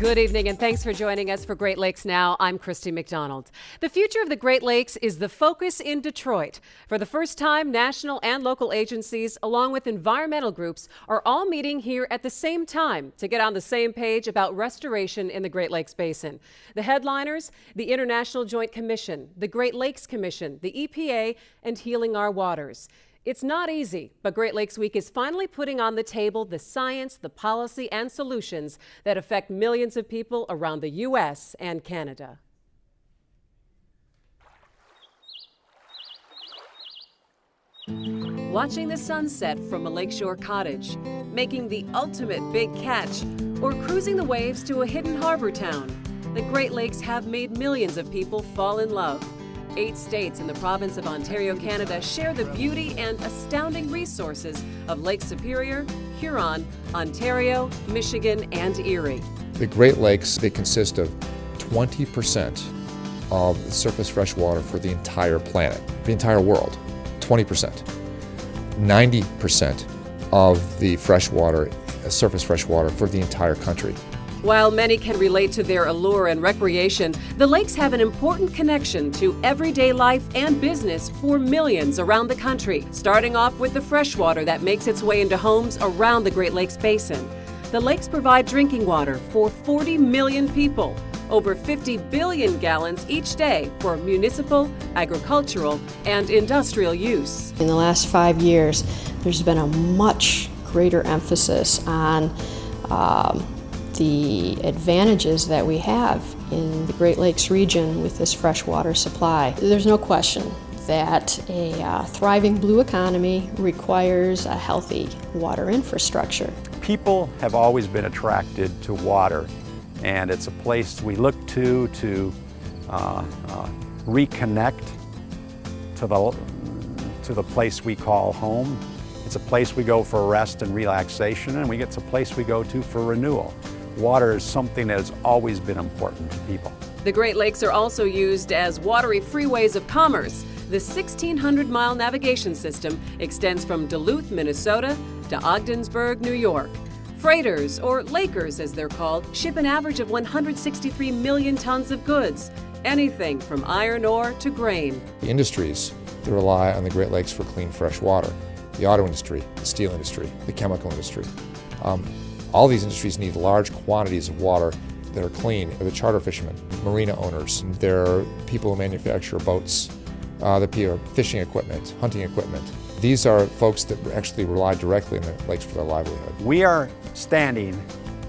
Good evening, and thanks for joining us for Great Lakes Now. I'm Christy McDonald. The future of the Great Lakes is the focus in Detroit. For the first time, national and local agencies, along with environmental groups, are all meeting here at the same time to get on the same page about restoration in the Great Lakes Basin. The headliners, the International Joint Commission, the Great Lakes Commission, the EPA, and Healing Our Waters. It's not easy, but Great Lakes Week is finally putting on the table the science, the policy, and solutions that affect millions of people around the U.S. and Canada. Watching the sunset from a lakeshore cottage, making the ultimate big catch, or cruising the waves to a hidden harbor town, the Great Lakes have made millions of people fall in love. 8 states in the province of Ontario, Canada share the beauty and astounding resources of Lake Superior, Huron, Ontario, Michigan, and Erie. The Great Lakes, they consist of 20% of the surface fresh water for the entire planet, the entire world, 20%. 90% of the freshwater, surface fresh water for the entire country. While many can relate to their allure and recreation, the lakes have an important connection to everyday life and business for millions around the country, starting off with the fresh water that makes its way into homes around the Great Lakes Basin. The lakes provide drinking water for 40 million people, over 50 billion gallons each day for municipal, agricultural, and industrial use. In the last 5 years, there's been a much greater emphasis on the advantages that we have in the Great Lakes region with this freshwater supply. There's no question that a thriving blue economy requires a healthy water infrastructure. People have always been attracted to water, and it's a place we look to reconnect to the place we call home. It's a place we go for rest and relaxation, and it's a place we go to for renewal. Water is something that has always been important to people. The Great Lakes are also used as watery freeways of commerce. The 1,600-mile navigation system extends from Duluth, Minnesota to Ogdensburg, New York. Freighters, or Lakers as they're called, ship an average of 163 million tons of goods, anything from iron ore to grain. The industries that rely on the Great Lakes for clean, fresh water, the auto industry, the steel industry, the chemical industry. All these industries need large quantities of water that are clean. The charter fishermen, marina owners, there are people who manufacture boats, the fishing equipment, hunting equipment. These are folks that actually rely directly on the lakes for their livelihood. We are standing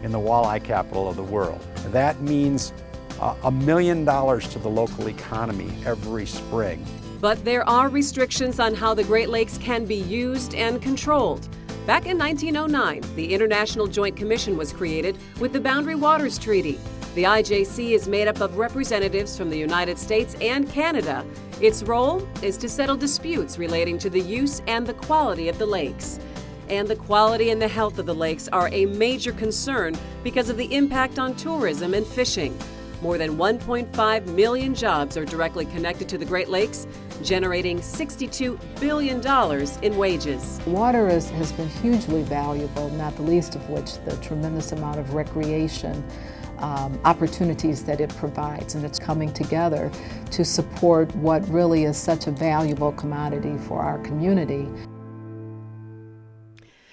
in the walleye capital of the world. That means $1 million to the local economy every spring. But there are restrictions on how the Great Lakes can be used and controlled. Back in 1909, the International Joint Commission was created with the Boundary Waters Treaty. The IJC is made up of representatives from the United States and Canada. Its role is to settle disputes relating to the use and the quality of the lakes. And the quality and the health of the lakes are a major concern because of the impact on tourism and fishing. More than 1.5 million jobs are directly connected to the Great Lakes, generating $62 billion in wages. Water has been hugely valuable, not the least of which the tremendous amount of recreation opportunities that it provides, and it's coming together to support what really is such a valuable commodity for our community.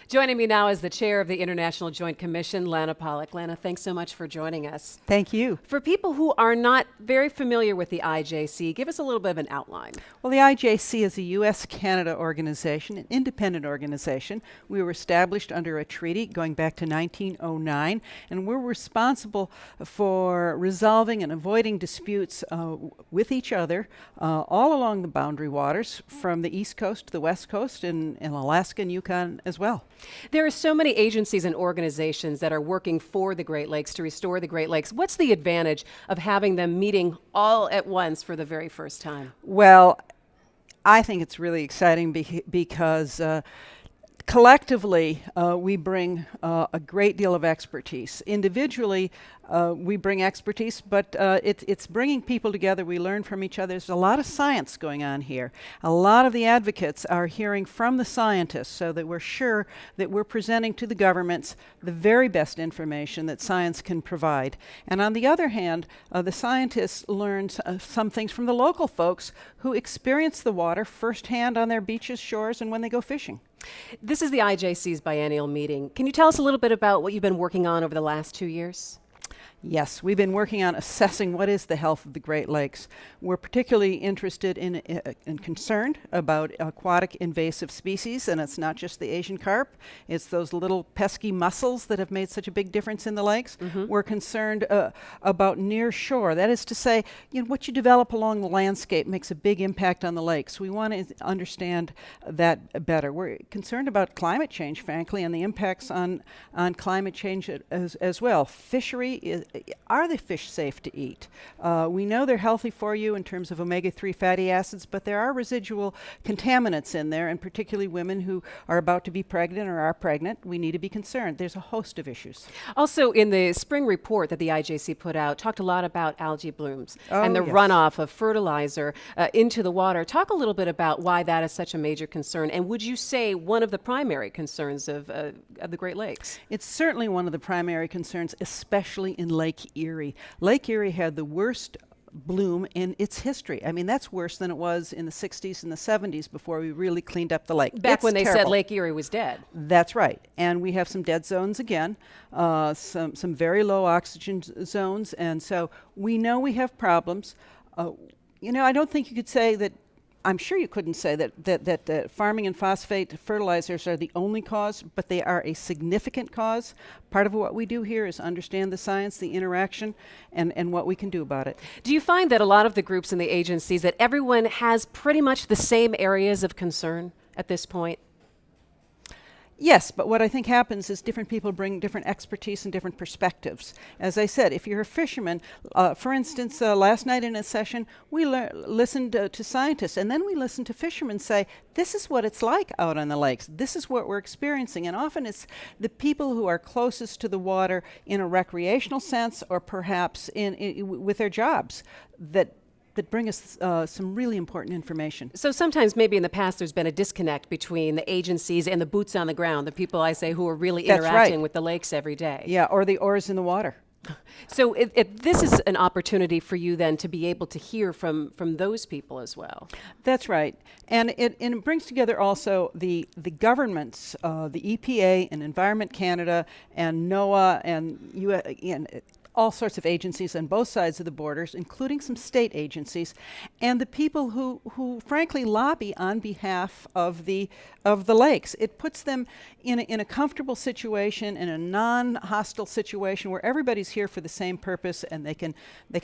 Joining me now is the chair of the International Joint Commission, Lana Pollack. Lana, thanks so much for joining us. Thank you. For people who are not very familiar with the IJC, give us a little bit of an outline. Well, the IJC is a U.S.-Canada organization, an independent organization. We were established under a treaty going back to 1909, and we're responsible for resolving and avoiding disputes with each other all along the boundary waters, from the East Coast to the West Coast, and Alaska and Yukon as well. There are so many agencies and organizations that are working for the Great Lakes to restore the Great Lakes. What's the advantage of having them meeting all at once for the very first time? Well, I think it's really exciting because Collectively, we bring a great deal of expertise. Individually, we bring expertise, but it's bringing people together. We learn from each other. There's a lot of science going on here. A lot of the advocates are hearing from the scientists so that we're sure that we're presenting to the governments the very best information that science can provide. And on the other hand, the scientists learn some things from the local folks who experience the water firsthand on their beaches, shores, and when they go fishing. This is the IJC's biennial meeting. Can you tell us a little bit about what you've been working on over the last 2 years? Yes, we've been working on assessing what is the health of the Great Lakes. We're particularly interested in and concerned about aquatic invasive species, and it's not just the Asian carp. It's those little pesky mussels that have made such a big difference in the lakes. We're concerned about near shore. That is to say, what you develop along the landscape makes a big impact on the lakes. We want to understand that better. We're concerned about climate change, frankly, and the impacts on climate change as well. Fishery are the fish safe to eat? We know they're healthy for you in terms of omega-3 fatty acids, but there are residual contaminants in there, and particularly women who are about to be pregnant or are pregnant, we need to be concerned. There's a host of issues. Also, in the spring report that the IJC put out, talked a lot about algae blooms and the yes. runoff of fertilizer into the water. Talk a little bit about why that is such a major concern, and would you say one of the primary concerns of the Great Lakes? It's certainly one of the primary concerns, especially in Lake Erie. Lake Erie had the worst bloom in its history. I mean, that's worse than it was in the 60s and the 70s before we really cleaned up the lake. Back It's when they said terrible. Lake Erie was dead. That's right. And we have some dead zones again, some very low oxygen zones. And so we know we have problems. I don't think you could say that, I'm sure you couldn't say that farming and phosphate fertilizers are the only cause, but they are a significant cause. Part of what we do here is understand the science, the interaction, and what we can do about it. Do you find that a lot of the groups and the agencies, that everyone has pretty much the same areas of concern at this point? Yes, but what I think happens is different people bring different expertise and different perspectives. As I said, if you're a fisherman, for instance, last night in a session, we listened to scientists, and then we listened to fishermen say, this is what it's like out on the lakes. This is what we're experiencing. And often it's the people who are closest to the water in a recreational sense, or perhaps with their jobs, that bring us some really important information. So sometimes maybe in the past there's been a disconnect between the agencies and the boots on the ground, the people I say who are really That's interacting right. with the lakes every day. Yeah, or the oars in the water. So this is an opportunity for you then to be able to hear from those people as well. That's right. And it brings together also the governments, the EPA and Environment Canada and NOAA and all sorts of agencies on both sides of the borders, including some state agencies, and the people who frankly lobby on behalf of the lakes. It puts them in a comfortable situation, in a non-hostile situation where everybody's here for the same purpose, and they can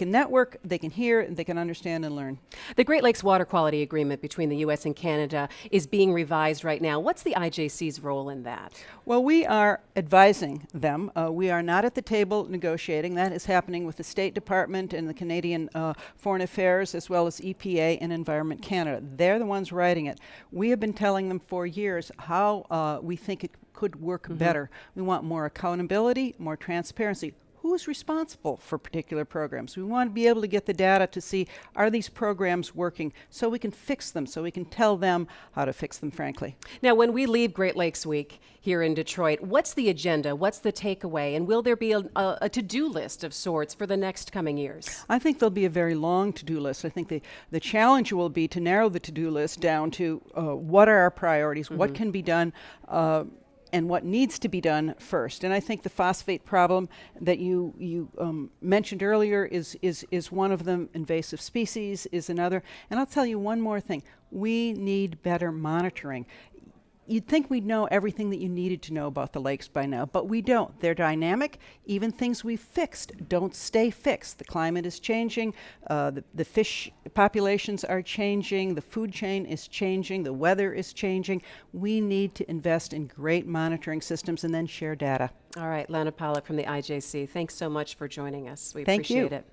network, they can hear, and they can understand and learn. The Great Lakes Water Quality Agreement between the U.S. and Canada is being revised right now. What's the IJC's role in that? Well, we are advising them. We are not at the table negotiating. That is happening with the State Department and the Canadian Foreign Affairs, as well as EPA and Environment Canada. They're the ones writing it. We have been telling them for years how we think it could work better. We want more accountability, more transparency. Who is responsible for particular programs? We want to be able to get the data to see, are these programs working, so we can fix them, so we can tell them how to fix them, frankly. Now, when we leave Great Lakes Week here in Detroit, what's the agenda? What's the takeaway? And will there be a to-do list of sorts for the next coming years? I think there'll be a very long to-do list. I think the challenge will be to narrow the to-do list down to what are our priorities, what can be done, and what needs to be done first. And I think the phosphate problem that you mentioned earlier is one of them. Invasive species is another. And I'll tell you one more thing. We need better monitoring. You'd think we'd know everything that you needed to know about the lakes by now, but we don't. They're dynamic. Even things we've fixed don't stay fixed. The climate is changing. The fish populations are changing. The food chain is changing. The weather is changing. We need to invest in great monitoring systems and then share data. All right, Lana Pollack from the IJC, thanks so much for joining us. We Thank you. appreciate it.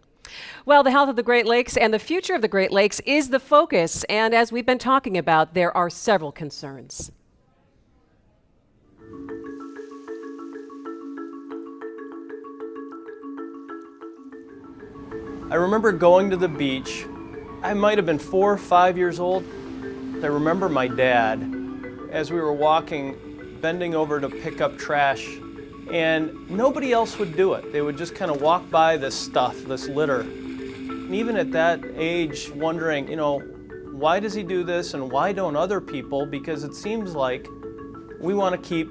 Well, the health of the Great Lakes and the future of the Great Lakes is the focus. And as we've been talking about, there are several concerns. I remember going to the beach. I might have been 4 or 5 years old. I remember my dad, as we were walking, bending over to pick up trash, and nobody else would do it. They would just kind of walk by this stuff, this litter. And even at that age, wondering, why does he do this and why don't other people? Because it seems like we want to keep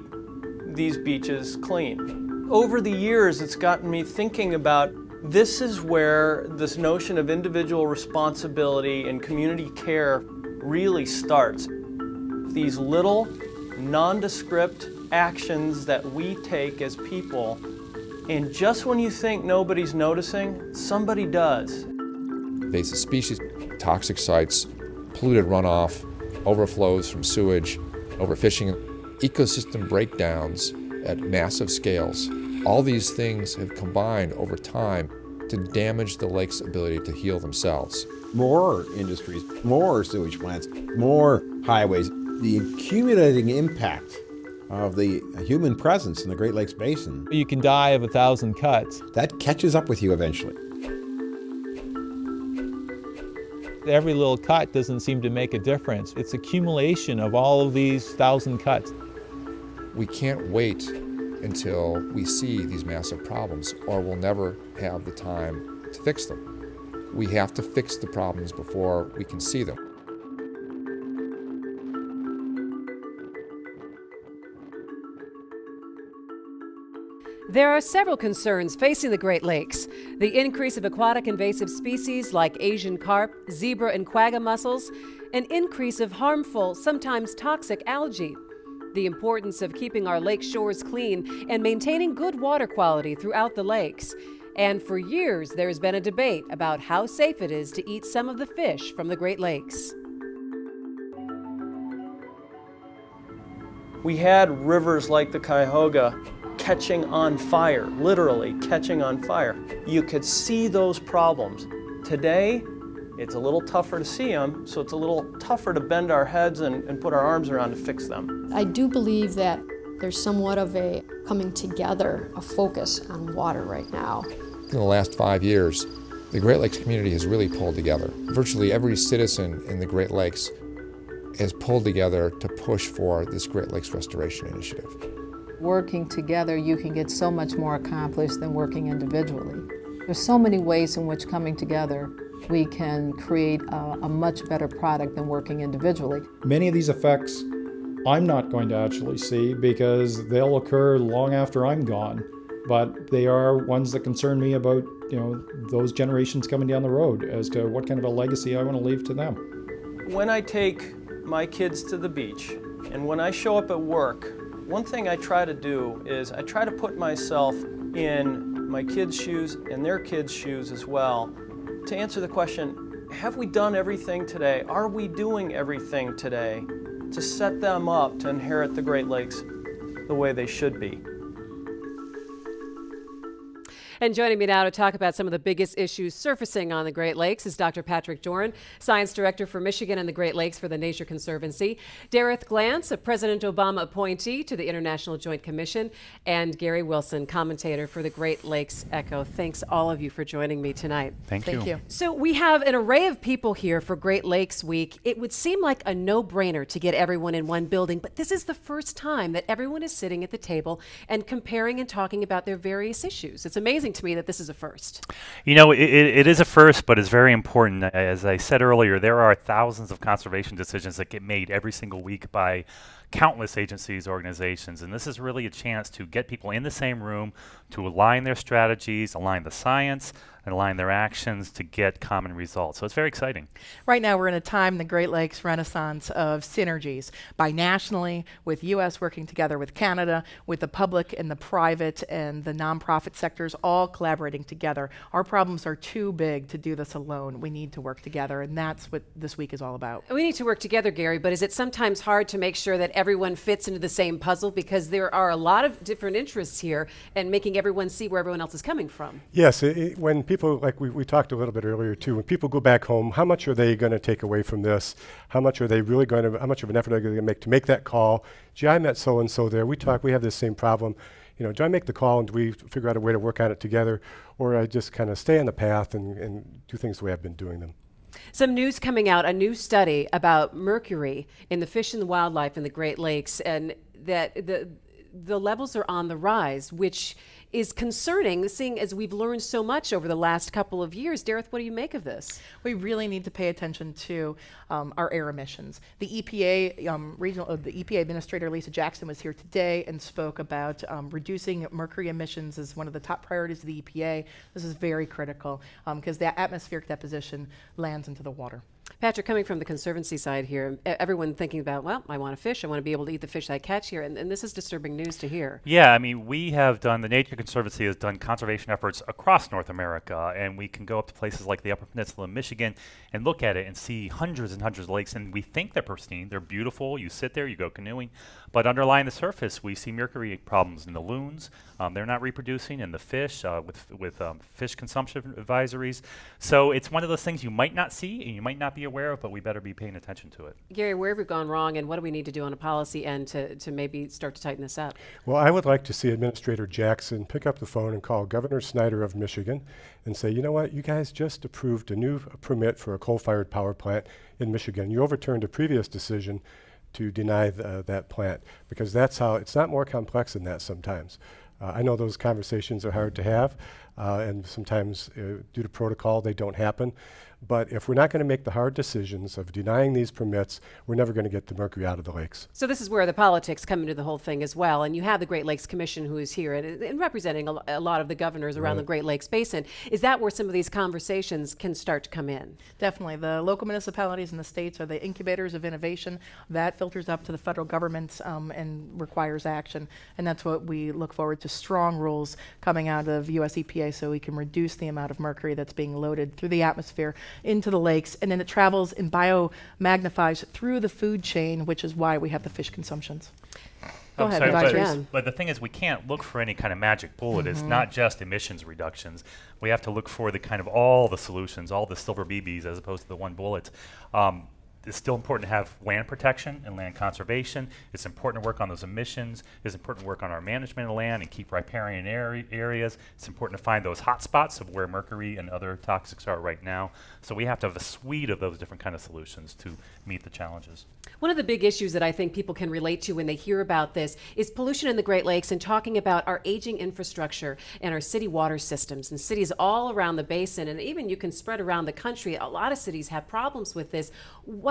these beaches clean. Over the years, it's gotten me thinking about this is where this notion of individual responsibility and community care really starts. These little, nondescript actions that we take as people, and just when you think nobody's noticing, somebody does. Invasive species, toxic sites, polluted runoff, overflows from sewage, overfishing, ecosystem breakdowns at massive scales. All these things have combined over time to damage the lake's ability to heal themselves. More industries, more sewage plants, more highways. The accumulating impact of the human presence in the Great Lakes Basin. You can die of 1,000 cuts. That catches up with you eventually. Every little cut doesn't seem to make a difference. It's accumulation of all of these 1,000 cuts. We can't wait until we see these massive problems, or we'll never have the time to fix them. We have to fix the problems before we can see them. There are several concerns facing the Great Lakes. The increase of aquatic invasive species like Asian carp, zebra and quagga mussels, an increase of harmful, sometimes toxic algae, the importance of keeping our lake shores clean and maintaining good water quality throughout the lakes. And for years, there's been a debate about how safe it is to eat some of the fish from the Great Lakes. We had rivers like the Cuyahoga catching on fire, literally catching on fire. You could see those problems. Today, it's a little tougher to see them, so it's a little tougher to bend our heads and put our arms around to fix them. I do believe that there's somewhat of a coming together, a focus on water right now. In the last 5 years, the Great Lakes community has really pulled together. Virtually every citizen in the Great Lakes has pulled together to push for this Great Lakes Restoration Initiative. Working together, you can get so much more accomplished than working individually. There's so many ways in which coming together we can create a much better product than working individually. Many of these effects I'm not going to actually see because they'll occur long after I'm gone, but they are ones that concern me about, those generations coming down the road as to what kind of a legacy I want to leave to them. When I take my kids to the beach and when I show up at work, one thing I try to do is I try to put myself in my kids' shoes and their kids' shoes as well to answer the question, have we done everything today? Are we doing everything today to set them up to inherit the Great Lakes the way they should be? And joining me now to talk about some of the biggest issues surfacing on the Great Lakes is Dr. Patrick Doran, Science Director for Michigan and the Great Lakes for the Nature Conservancy, Dareth Glantz, a President Obama appointee to the International Joint Commission, and Gary Wilson, commentator for the Great Lakes Echo. Thanks all of you for joining me tonight. Thank you. So we have an array of people here for Great Lakes Week. It would seem like a no-brainer to get everyone in one building, but this is the first time that everyone is sitting at the table and comparing and talking about their various issues. It's amazing to me that this is a first. It is a first, but it's very important. As I said earlier, there are thousands of conservation decisions that get made every single week by countless agencies, organizations, and this is really a chance to get people in the same room to align their strategies, align the science, and align their actions to get common results. So it's very exciting. Right now we're in a time in the Great Lakes renaissance of synergies, binationally, with U.S. working together with Canada, with the public and the private and the nonprofit sectors all collaborating together. Our problems are too big to do this alone. We need to work together, and that's what this week is all about. We need to work together, Gary, but is it sometimes hard to make sure that everyone fits into the same puzzle, because there are a lot of different interests here, and making everyone see where everyone else is coming from? Yes, when people, like we talked a little bit earlier too, when people go back home, how much are they going to take away from this? How much are they really going to, how much of an effort are they going to make that call? Gee, I met so-and-so there. We have this same problem. do I make the call and do we figure out a way to work on it together, or I just kind of stay on the path and do things the way I've been doing them? Some news coming out, a new study about mercury in the fish and the wildlife in the Great Lakes, and that the levels are on the rise, which is concerning, seeing as we've learned so much over the last couple of years. Dareth, what do you make of this? We really need to pay attention to our air emissions. The EPA the EPA Administrator Lisa Jackson was here today and spoke about reducing mercury emissions as one of the top priorities of the EPA. This is very critical because that atmospheric deposition lands into the water. Patrick, coming from the Conservancy side here, everyone thinking about, well, I want to fish, I want to be able to eat the fish I catch here, and this is disturbing news to hear. Yeah, I mean, the Nature Conservancy has done conservation efforts across North America, and we can go up to places like the Upper Peninsula of Michigan and look at it and see hundreds and hundreds of lakes, and we think they're pristine, they're beautiful, you sit there, you go canoeing, but underlying the surface, we see mercury problems in the loons. They're not reproducing in the fish with fish consumption advisories. So it's one of those things you might not see and you might not be aware of, but we better be paying attention to it. Gary, where have we gone wrong, and what do we need to do on a policy end to maybe start to tighten this up? Well, I would like to see Administrator Jackson pick up the phone and call Governor Snyder of Michigan and say, you know what, you guys just approved a new permit for a coal-fired power plant in Michigan. You overturned a previous decision to deny that plant, because that's how, it's not more complex than that sometimes. I know those conversations are hard to have, and sometimes due to protocol they don't happen. But if we're not going to make the hard decisions of denying these permits, we're never going to get the mercury out of the lakes. So this is where the politics come into the whole thing as well. And you have the Great Lakes Commission who is here and representing a lot of the governors around the Great Lakes Basin. Is that where some of these conversations can start to come in? Definitely. The local municipalities and the states are the incubators of innovation. That filters up to the federal government and requires action. And that's what we look forward to, strong rules coming out of US EPA so we can reduce the amount of mercury that's being loaded through the atmosphere into the lakes, and then it travels and biomagnifies through the food chain, which is why we have the fish consumptions. Go ahead, Advisor. But the thing is, we can't look for any kind of magic bullet. It's not just emissions reductions. We have to look for the kind of all the solutions, all the silver BBs, as opposed to the one bullet. It's still important to have land protection and land conservation. It's important to work on those emissions. It's important to work on our management of land and keep riparian areas. It's important to find those hot spots of where mercury and other toxics are right now. So we have to have a suite of those different kind of solutions to meet the challenges. One of the big issues that I think people can relate to when they hear about this is pollution in the Great Lakes, and talking about our aging infrastructure and our city water systems, and cities all around the basin, and even you can spread around the country. A lot of cities have problems with this.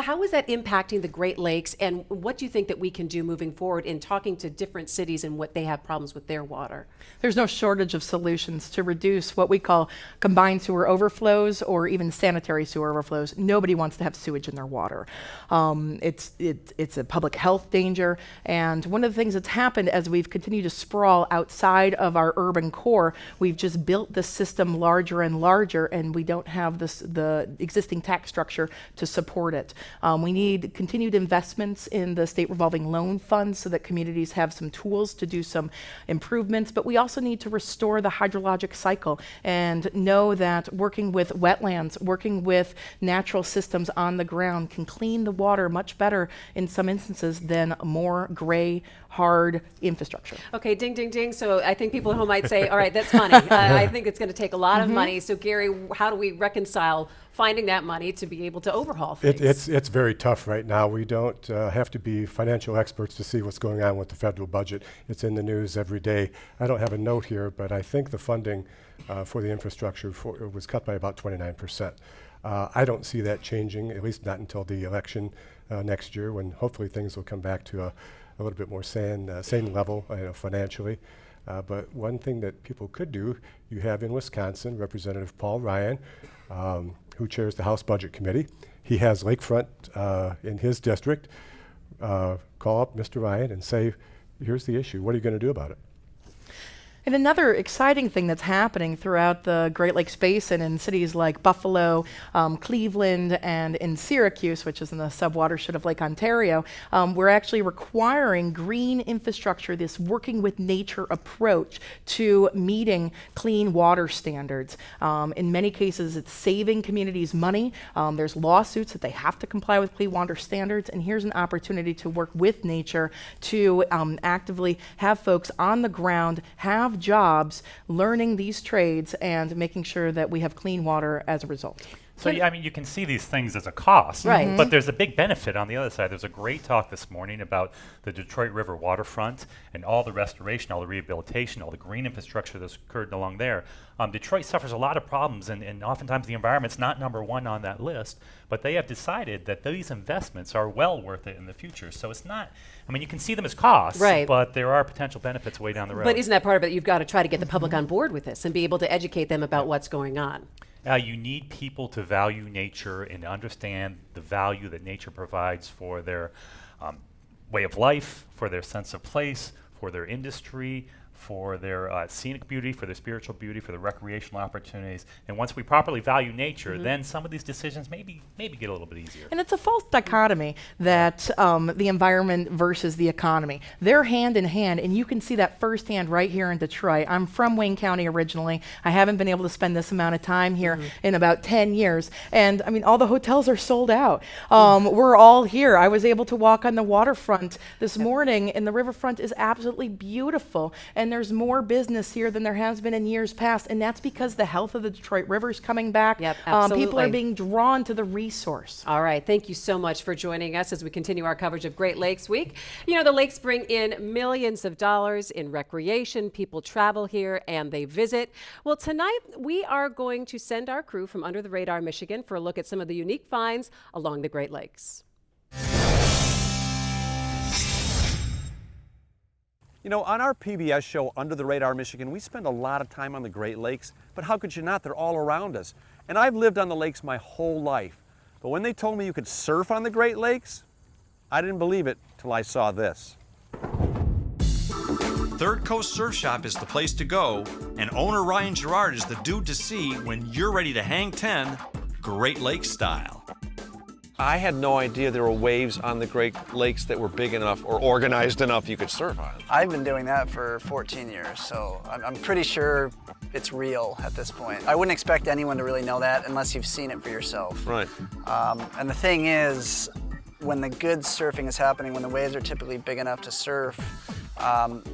How is that impacting the Great Lakes, and what do you think that we can do moving forward in talking to different cities and what they have problems with their water? There's no shortage of solutions to reduce what we call combined sewer overflows or even sanitary sewer overflows. Nobody wants to have sewage in their water. It's a public health danger, and one of the things that's happened as we've continued to sprawl outside of our urban core, we've just built the system larger and larger, and we don't have the existing tax structure to support it. We need continued investments in the state revolving loan funds so that communities have some tools to do some improvements, but we also need to restore the hydrologic cycle and know that working with wetlands, working with natural systems on the ground can clean the water much better in some instances than more gray, hard infrastructure. Okay, ding, ding, ding. So I think people at home might say, all right, that's money. I think it's going to take a lot of money. So Gary, how do we reconcile finding that money to be able to overhaul things? It's very tough right now. We don't have to be financial experts to see what's going on with the federal budget. It's in the news every day. I don't have a note here, but I think the funding for the infrastructure was cut by about 29%. I don't see that changing, at least not until the election next year, when hopefully things will come back to a little bit more sane level financially. But one thing that people could do, you have in Wisconsin Representative Paul Ryan, who chairs the House Budget Committee. He has lakefront in his district. Call up Mr. Ryan and say, here's the issue. What are you going to do about it? And another exciting thing that's happening throughout the Great Lakes Basin in cities like Buffalo, Cleveland, and in Syracuse, which is in the subwatershed of Lake Ontario, we're actually requiring green infrastructure, this working with nature approach to meeting clean water standards. In many cases, it's saving communities money. There's lawsuits that they have to comply with clean water standards, and here's an opportunity to work with nature to actively have folks on the ground have jobs learning these trades and making sure that we have clean water as a result. So, yeah, I mean, you can see these things as a cost, right. But there's a big benefit on the other side. There's a great talk this morning about the Detroit River waterfront and all the restoration, all the rehabilitation, all the green infrastructure that's occurred along there. Detroit suffers a lot of problems, and oftentimes the environment's not number one on that list, but they have decided that these investments are well worth it in the future. So it's not, I mean, you can see them as costs, right. But there are potential benefits way down the road. But isn't that part of it? You've got to try to get the public on board with this and be able to educate them about what's going on. You need people to value nature and understand the value that nature provides for their way of life, for their sense of place, for their industry, for their scenic beauty, for their spiritual beauty, for the recreational opportunities. And once we properly value nature, then some of these decisions maybe get a little bit easier. And it's a false dichotomy that the environment versus the economy. They're hand in hand, and you can see that firsthand right here in Detroit. I'm from Wayne County originally. I haven't been able to spend this amount of time here in about 10 years. And I mean, all the hotels are sold out. We're all here. I was able to walk on the waterfront this morning, and the riverfront is absolutely beautiful. And there's more business here than there has been in years past, and that's because the health of the Detroit River is coming back. Yep, absolutely. People are being drawn to the resource. All right, thank you so much for joining us as we continue our coverage of Great Lakes Week. You know, the lakes bring in millions of dollars in recreation. People travel here and they visit. Well, tonight we are going to send our crew from Under the Radar, Michigan for a look at some of the unique finds along the Great Lakes. You know, on our PBS show, Under the Radar, Michigan, we spend a lot of time on the Great Lakes, but how could you not? They're all around us. And I've lived on the lakes my whole life. But when they told me you could surf on the Great Lakes, I didn't believe it till I saw this. Third Coast Surf Shop is the place to go, and owner Ryan Gerard is the dude to see when you're ready to hang 10, Great Lakes style. I had no idea there were waves on the Great Lakes that were big enough or organized enough you could surf on. I've been doing that for 14 years, so I'm pretty sure it's real at this point. I wouldn't expect anyone to really know that unless you've seen it for yourself. Right. And the thing is, when the good surfing is happening, when the waves are typically big enough to surf,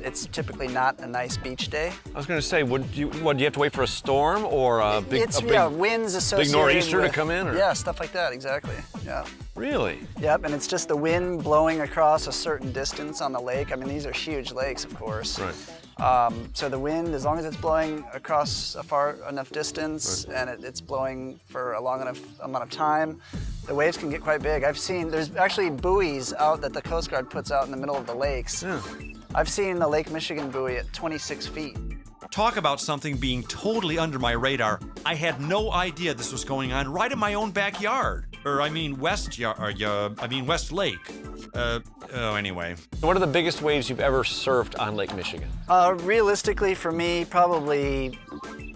it's typically not a nice beach day. I was going to say, do you have to wait for a storm or a big winds associated big nor'easter with, to come in? Or? Yeah, stuff like that, exactly. Yeah. Really? Yep, and it's just the wind blowing across a certain distance on the lake. I mean, these are huge lakes, of course. Right. So the wind, as long as it's blowing across a far enough distance, right, and it's blowing for a long enough amount of time, the waves can get quite big. There's actually buoys out that the Coast Guard puts out in the middle of the lakes. Yeah. I've seen the Lake Michigan buoy at 26 feet. Talk about something being totally under my radar. I had no idea this was going on right in my own backyard. West Lake. Anyway. What are the biggest waves you've ever surfed on Lake Michigan? Realistically, for me, probably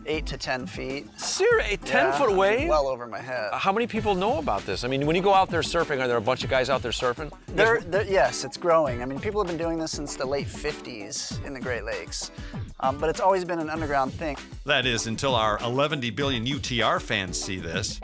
8 to 10 feet. Seriously, 10-foot wave? Well over my head. How many people know about this? I mean, when you go out there surfing, are there a bunch of guys out there surfing? Yes, it's growing. I mean, people have been doing this since the late 50s in the Great Lakes. But it's always been an underground thing. That is, until our 11 billion UTR fans see this.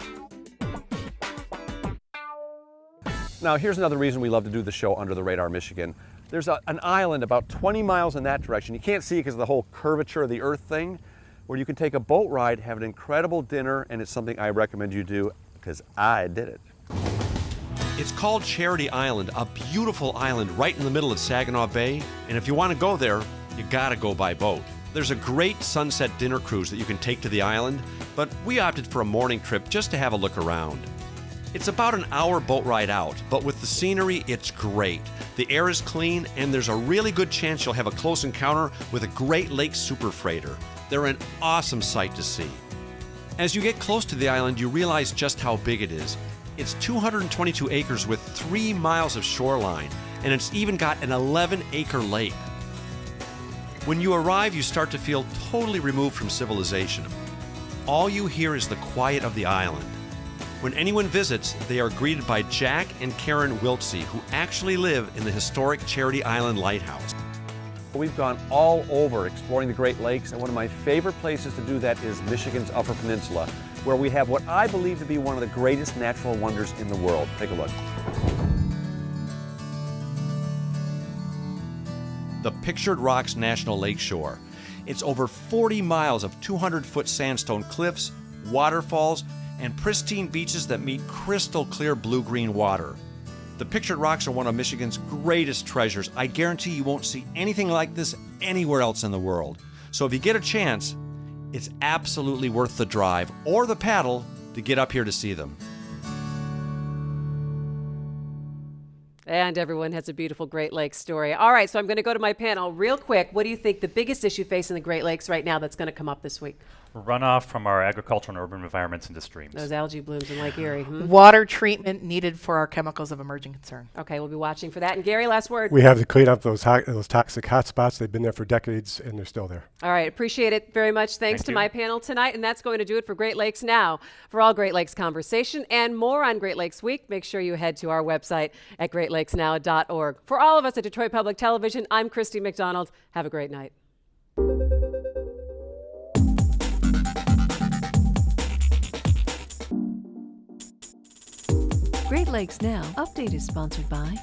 Now, here's another reason we love to do the show Under the Radar, Michigan. There's an island about 20 miles in that direction. You can't see it because of the whole curvature of the earth thing, where you can take a boat ride, have an incredible dinner, and it's something I recommend you do because I did it. It's called Charity Island, a beautiful island right in the middle of Saginaw Bay. And if you want to go there, you gotta go by boat. There's a great sunset dinner cruise that you can take to the island, but we opted for a morning trip just to have a look around. It's about an hour boat ride out, but with the scenery, it's great. The air is clean, and there's a really good chance you'll have a close encounter with a Great Lakes super freighter. They're an awesome sight to see. As you get close to the island, you realize just how big it is. It's 222 acres with 3 miles of shoreline, and it's even got an 11-acre lake. When you arrive, you start to feel totally removed from civilization. All you hear is the quiet of the island. When anyone visits, they are greeted by Jack and Karen Wiltsey, who actually live in the historic Charity Island Lighthouse. We've gone all over exploring the Great Lakes, and one of my favorite places to do that is Michigan's Upper Peninsula, where we have what I believe to be one of the greatest natural wonders in the world. Take a look. The Pictured Rocks National Lakeshore. It's over 40 miles of 200-foot sandstone cliffs, waterfalls, and pristine beaches that meet crystal clear blue-green water. The Pictured Rocks are one of Michigan's greatest treasures. I guarantee you won't see anything like this anywhere else in the world. So if you get a chance, it's absolutely worth the drive or the paddle to get up here to see them. And everyone has a beautiful Great Lakes story. All right, so I'm going to go to my panel real quick. What do you think the biggest issue facing the Great Lakes right now that's going to come up this week? Runoff from our agricultural and urban environments into streams. Those algae blooms in Lake Erie. Water treatment needed for our chemicals of emerging concern. Okay, we'll be watching for that. And Gary, last word. We have to clean up those toxic hotspots. They've been there for decades, and they're still there. All right, appreciate it very much. Thanks to my panel tonight. And that's going to do it for Great Lakes Now. For all Great Lakes conversation and more on Great Lakes Week, make sure you head to our website at greatlakesnow.org. For all of us at Detroit Public Television, I'm Christy McDonald. Have a great night. Great Lakes Now update is sponsored by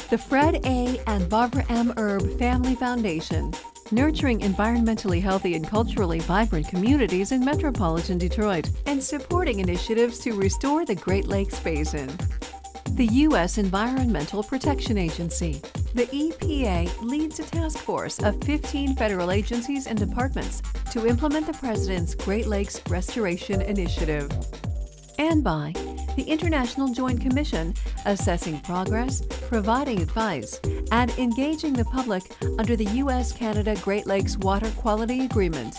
the Fred A. and Barbara M. Erb Family Foundation, nurturing environmentally healthy and culturally vibrant communities in metropolitan Detroit, and supporting initiatives to restore the Great Lakes Basin. The U.S. Environmental Protection Agency. The EPA leads a task force of 15 federal agencies and departments to implement the President's Great Lakes Restoration Initiative. And by the International Joint Commission, assessing progress, providing advice, and engaging the public under the U.S.-Canada Great Lakes Water Quality Agreement.